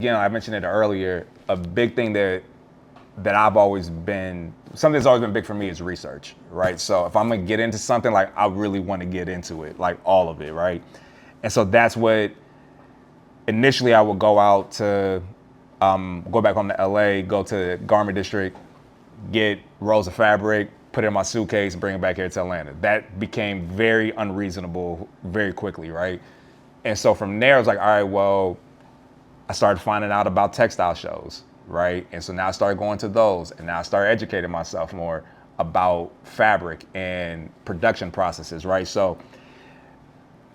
Again, I mentioned it earlier, a big thing that I've always been, something that's always been big for me is research, right? So if I'm gonna get into something, like I really wanna get into it, like all of it, right? And so that's what, initially I would go out to, go back home to LA, go to Garment District, get rolls of fabric, put it in my suitcase, bring it back here to Atlanta. That became very unreasonable very quickly, right? And so from there, I was like, all right, well, I started finding out about textile shows, right? And so now I started going to those, and now I started educating myself more about fabric and production processes, right? So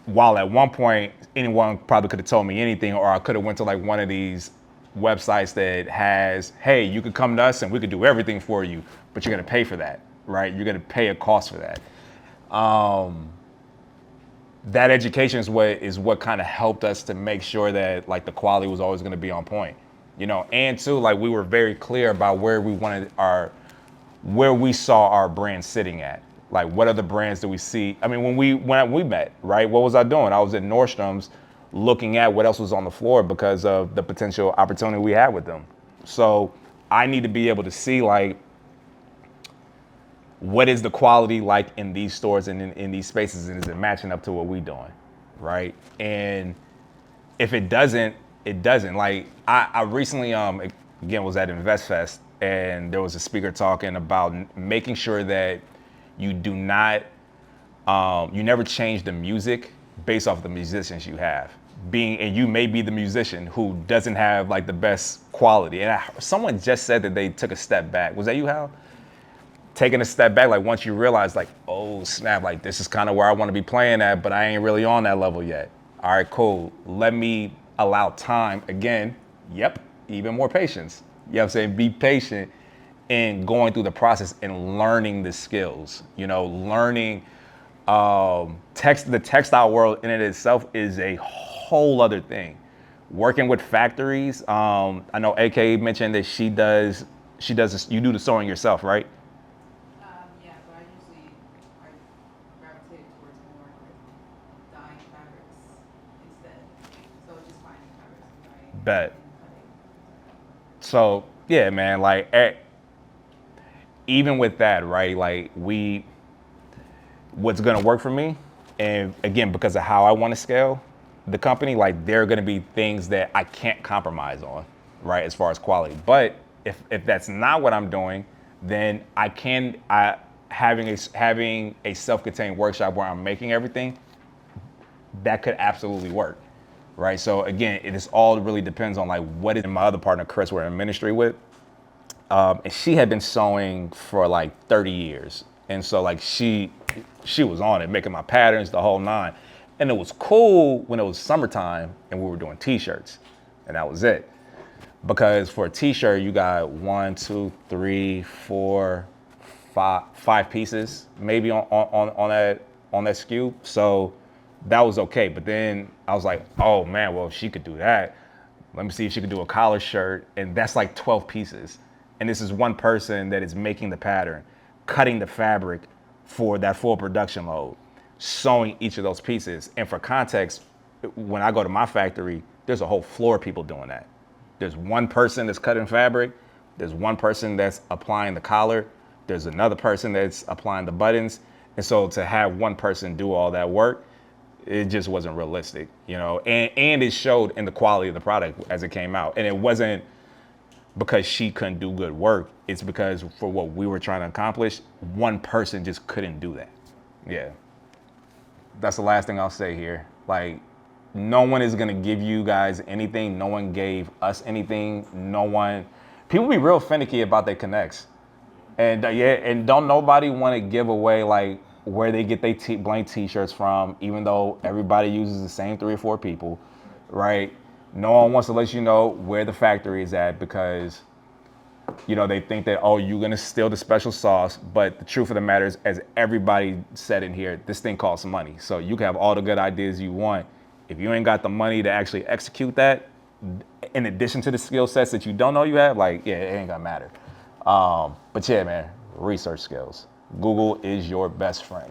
while at one point anyone probably could have told me anything, or I could have went to like one of these websites that has, hey, you could come to us and we could do everything for you, but you're gonna pay for that, right? You're gonna pay a cost for that. That education is what kind of helped us to make sure that like the quality was always going to be on point, you know. And too, like we were very clear about where we saw our brand sitting at. Like, what other brands do we see? I mean, when we met, right? What was I doing? I was at Nordstrom's looking at what else was on the floor because of the potential opportunity we had with them. So I need to be able to see like, what is the quality like in these stores and in these spaces, and is it matching up to what we doing, right? And if it doesn't, it doesn't. Like I recently again was at InvestFest, and there was a speaker talking about making sure that you do not you never change the music based off the musicians you have. And you may be the musician who doesn't have like the best quality. And someone just said that they took a step back. Was that you, Hal? Taking a step back, like once you realize like, oh snap, like this is kind of where I want to be playing at, but I ain't really on that level yet. All right, cool. Let me allow time again. Yep, even more patience. You know what I'm saying? Be patient in going through the process and learning the skills. You know, learning the textile world in it itself is a whole other thing. Working with factories, I know AK mentioned that she does this, you do the sewing yourself, right? Yeah, but I gravitated towards more like dyeing fabrics instead. So just finding fabrics and dyeing Bet. and cutting. So yeah, man, like even with that, right? Like what's gonna work for me, and again, because of how I want to scale the company, like there are gonna be things that I can't compromise on, right? As far as quality. But if that's not what I'm doing, then having a self-contained workshop where I'm making everything, that could absolutely work, right? So again, it is all really depends on like what is my other partner Chris we're in ministry with, and she had been sewing for like 30 years, and so like she was on it, making my patterns, the whole nine, and it was cool when it was summertime and we were doing t-shirts, and that was it. Because for a t-shirt, you got 1, 2, 3, 4, 5 pieces maybe on that SKU. So that was okay. But then I was like, oh man, well if she could do that, let me see if she could do a collar shirt, and that's like 12 pieces. And this is one person that is making the pattern, cutting the fabric for that full production load, sewing each of those pieces. And for context, when I go to my factory, there's a whole floor of people doing that. There's one person that's cutting fabric. There's one person that's applying the collar. There's another person that's applying the buttons. And so to have one person do all that work, it just wasn't realistic, you know, and it showed in the quality of the product as it came out. And it wasn't because she couldn't do good work. It's because for what we were trying to accomplish, one person just couldn't do that. Yeah. That's the last thing I'll say here. Like, no one is gonna give you guys anything. No one gave us anything. People be real finicky about their connects. And and don't nobody want to give away like where they get their blank t-shirts from, even though everybody uses the same 3 or 4 people, right? No one wants to let you know where the factory is at, because you know they think that, oh, you're gonna steal the special sauce. But the truth of the matter is, as everybody said in here, this thing costs money. So you can have all the good ideas you want. If you ain't got the money to actually execute that, in addition to the skill sets that you don't know you have, like, yeah, it ain't gonna matter. But yeah, man, research skills. Google is your best friend.